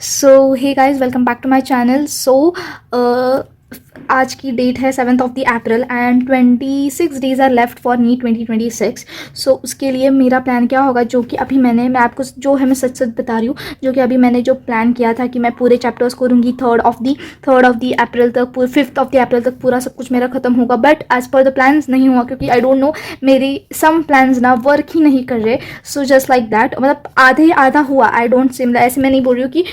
So hey guys, welcome back to my channel. आज की date है 7th of the April and 26 days are left for NEET 2026. So उसके लिए मेरा plan क्या होगा, जो कि अभी मैं आपको जो है मैं सच सच बता रही हूँ, जो कि अभी मैंने जो प्लान किया था कि मैं पूरे चैप्टर्स करूँगी थर्ड ऑफ द अप्रैल तक, 5th ऑफ द अप्रैल तक पूरा सब कुछ मेरा खत्म होगा. But as per the plans नहीं हुआ, क्योंकि आई डोंट नो मेरी सम प्लान्स ना वर्क ही नहीं कर रहे. सो जस्ट लाइक दैट, मतलब आधा हुआ. आई डोंट से मतलब ऐसे मैं नहीं बोल रही हूँ कि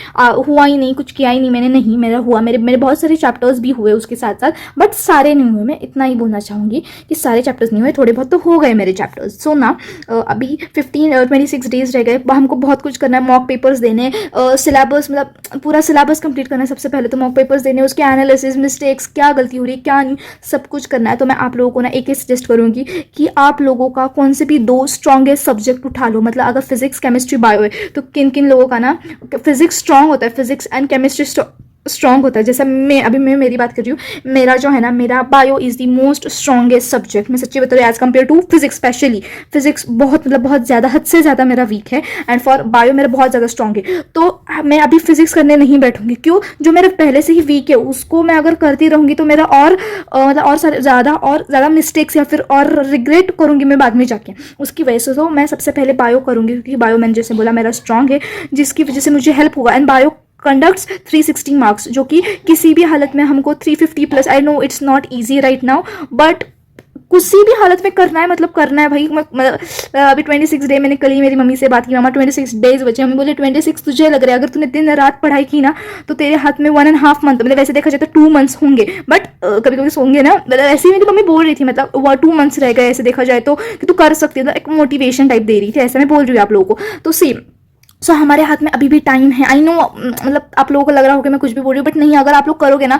हुआ ही नहीं, कुछ किया ही नहीं मैंने, नहीं मेरा हुआ. मेरे बहुत सारे चैप्टर्स भी हुए उसके साथ साथ, बट सारे नहीं हुए. मैं इतना ही बोलना चाहूँगी कि सारे चैप्टर्स नहीं हुए, थोड़े बहुत तो हो गए मेरे चैप्टर्स. सो ना अभी 26 डेज रह गए. हमको बहुत कुछ करना है. मॉक पेपर्स देने, सिलेबस मतलब पूरा सिलेबस कंप्लीट करना है. सबसे पहले तो मॉक पेपर्स देने, उसके एनालिसिस, मिस्टेक्स, क्या गलती हो रही है क्या नहीं, सब कुछ करना है. तो मैं आप लोगों को ना एक सजेस्ट करूँगी कि आप लोगों का कौन से भी 2 स्ट्रॉन्गेस्ट सब्जेक्ट उठा लो. मतलब अगर फिजिक्स केमिस्ट्री बायो है तो किन किन लोगों का ना फिजिक्स स्ट्रॉन्ग होता है, फिजिक्स एंड केमिस्ट्री स्ट्रॉन्ग मैं जैसे मैं मेरी बात कर रही हूँ. मेरा जो है ना, मेरा bio is the most strongest subject. मैं सच्ची बता रही हूँ, as compare to physics. Specially physics बहुत ज़्यादा, हद से ज़्यादा मेरा वीक है, एंड फॉर बायो मेरा बहुत ज़्यादा स्ट्रॉन्ग है. तो मैं अभी फिजिक्स करने नहीं बैठूंगी. क्यों? जो मेरे पहले से ही वीक है उसको मैं अगर करती रहूँगी तो मेरा मतलब और ज़्यादा मिस्टेक्स या फिर और रिग्रेट करूँगी मैं बाद में जाके. उसकी वजह से तो मैं सबसे पहले बायो करूँगी, क्योंकि बायो मैंने जैसे बोला मेरा स्ट्रॉन्ग है, जिसकी वजह से मुझे हेल्प होगा. एंड बायो कंडक्ट्स 360 मार्क्स, जो कि किसी भी हालत में हमको 350 plus. I know it's not easy right now, but किसी भी हालत में करना है, मतलब करना है भाई. अभी 26 डे, मैंने कल ही मेरी मम्मी से बात की, मामा 26 डेज बचे. मम्मी बोले 26 तुझे लग रहा है, अगर तूने दिन रात पढ़ाई की ना तो तेरे हाथ में 1.5 मंथ, मतलब वैसे देखा जाए तो 2 मंथ्स होंगे, बट कभी कभी होंगे ना. मतलब ऐसे ही मेरी मम्मी बोल रही थी, मतलब 2 मंथ्स रह गए ऐसे देखा जाए तो, कि तू कर सकती है. एक मोटिवेशन टाइप दे रही थी, ऐसा मैं बोल रही हूँ आप लोगों को. तो सेम सो हमारे हाथ में अभी भी टाइम है. आई नो मतलब आप लोगों को लग रहा होगा मैं कुछ भी बोल रही हूँ, बट नहीं, अगर आप लोग करोगे ना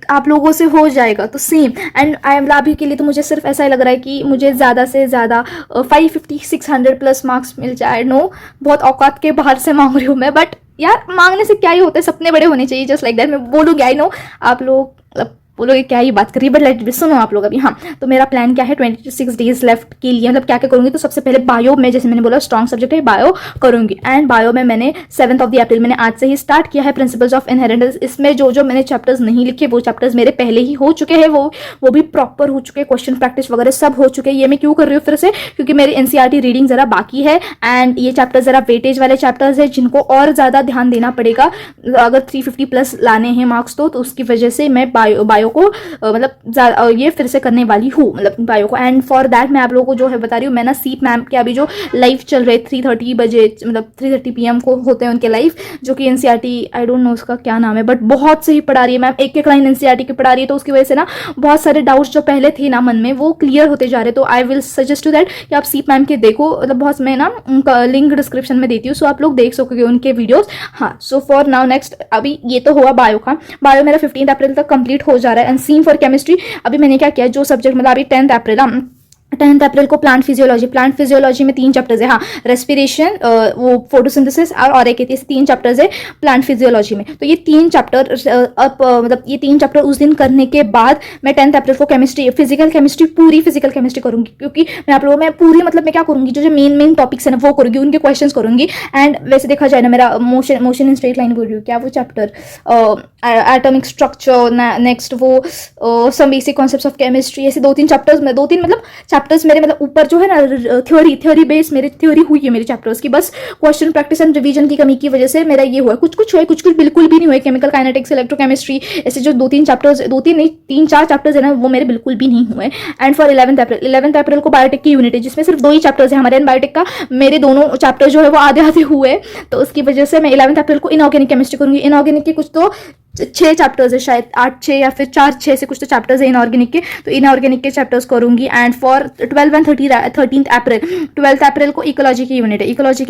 आप लोगों से हो जाएगा. तो सेम. एंड आई एम अभी के लिए तो मुझे सिर्फ ऐसा ही लग रहा है कि मुझे ज़्यादा से ज़्यादा 550-600 प्लस मार्क्स मिल जाए. नो, बहुत औकात के बाहर से मांग रही हूँ मैं, बट यार मांगने से क्या ही होता है, सपने बड़े होने चाहिए. जस्ट लाइक दैट मैं बोलूँगी. आई नो आप लोग मतलब बोलोगे क्या ही बात करिए, बट लेट भी सुनो आप लोग अभी. हाँ, तो मेरा प्लान क्या है 26 डेज लेफ्ट के लिए, मतलब क्या क्या करूँगी. तो सबसे पहले बायो में, जैसे मैंने बोला स्ट्रॉन्ग सब्जेक्ट है, बायो करूँगी. एंड बायो में मैंने 7th ऑफ द अप्रैल मैंने आज से ही स्टार्ट किया है प्रिंसिपल्स ऑफ इनहेरिटेंस. इसमें जो मैंने चैप्टर्स नहीं लिखे वो चैप्टर्स मेरे पहले ही हो चुके हैं, वो भी प्रॉपर हो चुके हैं. क्वेश्चन प्रैक्टिस वगैरह सब हो चुके हैं. ये मैं क्यों कर रही हूँ फिर से, क्योंकि मेरी एनसीईआरटी रीडिंग जरा बाकी है, एंड ये चैप्टर जरा वेटेज वाले चैप्टर्स है जिनको और ज़्यादा ध्यान देना पड़ेगा अगर 350 प्लस लाने हैं मार्क्स. तो उसकी वजह से मैं बायो को मतलब ये फिर से करने वाली हूँ, मतलब बायो को. एंड फॉर दैट मैं आप लोगों को जो है बता रही हूँ, मैं ना सीप मैम के अभी जो लाइव चल रहे 3:30 बजे, मतलब 3:30 PM को होते हैं उनके लाइव, जो कि एनसीईआरटी आई डोंट नो उसका क्या नाम है, बट बहुत सही पढ़ा रही है मैम. एक लाइन एनसीईआरटी की पढ़ा रही है, तो उसकी वजह से ना बहुत सारे डाउट्स जो पहले थे ना मन में वो क्लियर होते जा रहे. तो I will suggest to that कि आप सीप मैम के देखो, मतलब बहुत, मैं ना उनका लिंक डिस्क्रिप्शन में देती हूँ, सो आप लोग देख सकोगे उनके वीडियोज. हाँ, सो फॉर नाउ नेक्स्ट, अभी ये तो हुआ बायो का. बायो मेरा 15 अप्रैल तक कंप्लीट हो जा रहा है. And same for chemistry. अभी मैंने क्या किया, जो सब्जेक्ट मतलब अभी 10th अप्रैल को प्लांट फिजियोलॉजी में 3 चैप्टर्स है. हाँ, रेस्पिरेशन, वो फोटोसिंथेसिस और एक 3 चैप्टर्स है प्लांट फिजियोलॉजी में. तो ये 3 चैप्टर मतलब ये 3 चैप्टर उस दिन करने के बाद मैं 10th अप्रैल को केमिस्ट्री, पूरी फिजिकल केमिस्ट्री करूंगी. क्योंकि मैं आप लोगों में पूरी, मतलब मैं क्या करूंगी, जो मेन टॉपिक्स है ना वो करूंगी, उनके क्वेश्चन करूंगी. एंड वैसे देखा जाए ना, मेरा मोशन इन स्ट्रेट लाइन बोल रही हूँ, क्या वो चैप्टर एटॉमिक स्ट्रक्चर, नेक्स्ट वो some basic concepts of chemistry, ऐसे 2-3 चैप्टर्स में, 2-3 मतलब चैप्टर्स मेरे मतलब ऊपर जो है ना थ्योरी बेस मेरी थ्योरी हुई है मेरे चैप्टर्स की. बस क्वेश्चन प्रैक्टिस एंड रिवीजन की कमी की वजह से मेरा ये हुआ. कुछ हुआ, कुछ बिल्कुल भी नहीं हुए. केमिकल काइनेटिक्स, इलेक्ट्रोकेमिस्ट्री, ऐसे जो 2-3 चैप्टर्स, 2-3 नहीं 3-4 चैप्टर्स है ना, वो मेरे बिल्कुल भी नहीं हुए. एंड फॉर 11th अप्रैल को बायोटेक की यूनिट है, जिसमें सिर्फ 2 ही चैप्टर्स है हमारे. एंड बायोटेक का मेरे दोनों चैप्टर जो है वो आधे हुए. तो उसकी वजह से मैं 11th अप्रैल को इनऑर्गेनिक केमिस्ट्री करूंगी. इनऑर्गेनिक के कुछ तो 6 चैप्टर्स है शायद, 8-6 या फिर 4-6 से कुछ तो चैप्टर्स है इनऑर्गेनिक के. तो इनऑर्गेनिक के चैप्टर्स करूंगी. एंड फॉर 12 एंड 13th अप्रैल को इकोलॉजी की यूनिट है. इकोलॉजी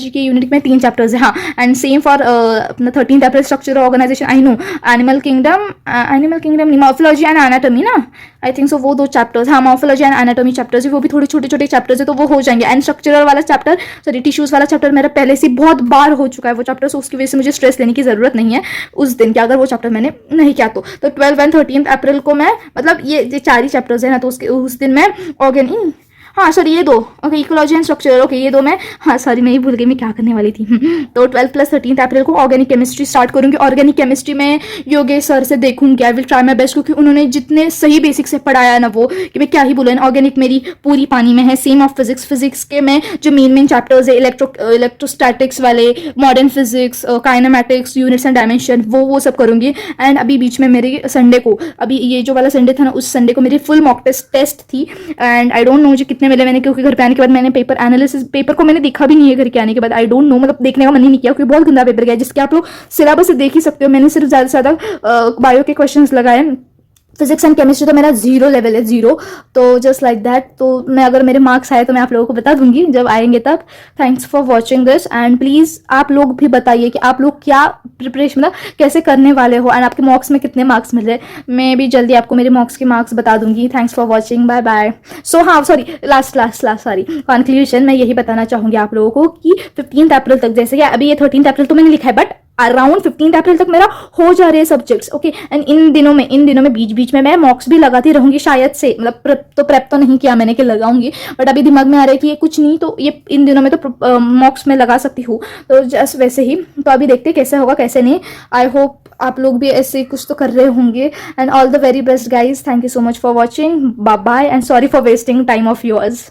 की यूनिट में 3 चैप्टर्स है. हाँ, एंड सेम फॉर अपना 13th April structure organisation. I know animal kingdom morphology and anatomy ना, आई थिंक सो वो 2 चैप्टर्स. हाँ, मॉर्फोलॉजी एंड एनाटॉमी चैप्टर्स है, वो भी थोड़े छोटे चैप्टर्स है, तो वो हो जाएंगे. एंड स्ट्रक्चरल वाला चैप्टर, सॉरी टिश्यूज वाला चैप्टर मेरा पहले से बहुत बार हो चुका है वो चैप्टर, सो उसकी वजह से मुझे स्ट्रेस लेने की जरूरत नहीं है उस दिन, क्या अगर वो चैप्टर मैंने नहीं किया तो. 12 एंड 13th अप्रैल को मैं, मतलब ये 4 ही चैप्टर्स है ना, तो उस दिन मैं हाँ सॉरी ये दो, okay ecology and structure, okay ये दो मैं, हाँ सॉरी मैं ही भूल गई मैं क्या करने वाली थी। तो 12 प्लस 13 अप्रैल को ऑर्गेनिक केमिस्ट्री स्टार्ट करूंगी। ऑर्गेनिक केमिस्ट्री में योगेश सर से देखूंगी, I will try my best, क्योंकि उन्होंने जितने सही बेसिक से पढ़ाया ना वो कि मैं क्या ही बोलूँ। ऑर्गेनिक मेरी पूरी पानी में है, सेम ऑफ फिजिक्स। फिजिक्स के मैं जो मेन चैप्टर्स है इलेक्ट्रोस्टैटिक्स वाले, modern physics, kinematics, units and dimension, वो सब करूंगी। एंड अभी बीच में मेरी संडे को, अभी ये जो वाला संडे था ना उस संडे को मेरी फुल मॉक टेस्ट थी। एंड आई डोंट नो मुझे कितने मिले मैंने, क्योंकि घर पे आने के बाद मैंने पेपर एनालिसिस, पेपर को मैंने देखा भी नहीं है घर के आने के बाद। आई डोंट नो, मतलब देखने का मन ही नहीं किया, क्योंकि बहुत गंदा पेपर गया, जिसके आप लोग सिलेबस से देख ही सकते हो। मैंने सिर्फ ज़्यादा से ज़्यादा बायो के क्वेश्चंस लगाए, फिजिक्स एंड केमिस्ट्री तो मेरा 0 लेवल है, 0। तो जस्ट लाइक दैट, तो मैं अगर मेरे मार्क्स आए तो मैं आप लोगों को बता दूंगी जब आएंगे तब। Thanks for watching this, and please आप लोग भी बताइए कि आप लोग क्या प्रिपरेशन मतलब कैसे करने वाले हो, एंड आपके मॉक्स में कितने मार्क्स मिल रहे। मैं भी जल्दी आपको मेरे मॉक्स के मार्क्स बता दूंगी। Thanks for watching, bye bye. So हाँ सॉरी, लास्ट सॉरी कंक्लूजन मैं यही बताना चाहूँगी आप लोगों को कि 15 अप्रैल तक, जैसे कि अभी ये 13 अप्रैल तो मैंने लिखा है, बट अराउंड 15 अप्रैल तक मेरा हो जा रहे हैं सब्जेक्ट्स, ओके। एंड इन दिनों में बीच में मैं मॉक्स भी लगाती रहूंगी शायद से, मतलब प्रेप तो नहीं किया मैंने कि लगाऊंगी, बट अभी दिमाग में आ रहा है कि ये कुछ नहीं तो ये इन दिनों में तो मॉक्स में लगा सकती हूँ, तो जस्ट वैसे ही। तो अभी देखते हैं कैसे होगा कैसे नहीं। आई होप आप लोग भी ऐसे कुछ तो कर रहे होंगे। And all the very best guys, thank you so much for watching, bye bye, and sorry for wasting time of yours.